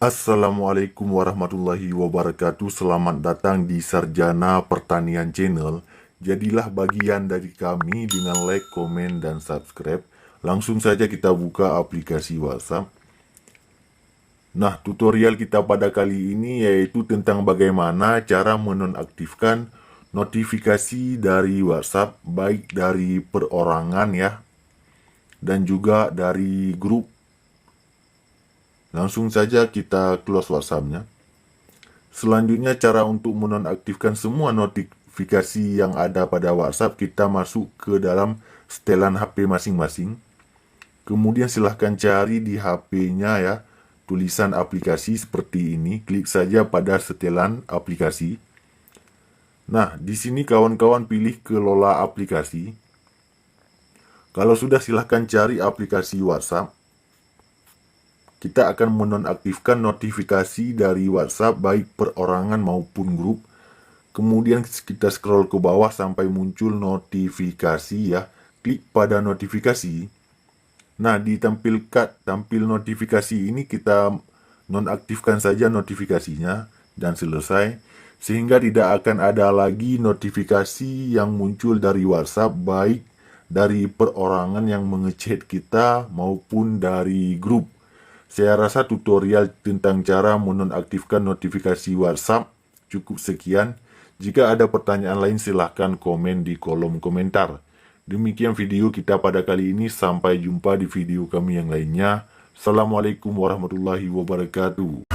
Assalamualaikum warahmatullahi wabarakatuh. Selamat datang di Sarjana Pertanian Channel. Jadilah bagian dari kami dengan like, komen, dan subscribe. Langsung saja kita buka aplikasi WhatsApp. Nah, tutorial kita pada kali ini yaitu tentang bagaimana cara menonaktifkan notifikasi dari WhatsApp, baik dari perorangan ya, dan juga dari grup. Langsung saja kita close WhatsApp-nya. Selanjutnya cara untuk menonaktifkan semua notifikasi yang ada pada WhatsApp, kita masuk ke dalam setelan HP masing-masing. Kemudian silahkan cari di HP-nya ya, tulisan aplikasi seperti ini. Klik saja pada setelan aplikasi. Nah, di sini kawan-kawan pilih kelola aplikasi. Kalau sudah silahkan cari aplikasi WhatsApp. Kita akan menonaktifkan notifikasi dari WhatsApp baik perorangan maupun grup. Kemudian kita scroll ke bawah sampai muncul notifikasi ya. Klik pada notifikasi. Nah, tampil notifikasi ini kita nonaktifkan saja notifikasinya dan selesai. Sehingga tidak akan ada lagi notifikasi yang muncul dari WhatsApp baik dari perorangan yang mengechat kita maupun dari grup. Saya rasa tutorial tentang cara menonaktifkan notifikasi WhatsApp cukup sekian. Jika ada pertanyaan lain silahkan komen di kolom komentar. Demikian video kita pada kali ini. Sampai jumpa di video kami yang lainnya. Assalamualaikum warahmatullahi wabarakatuh.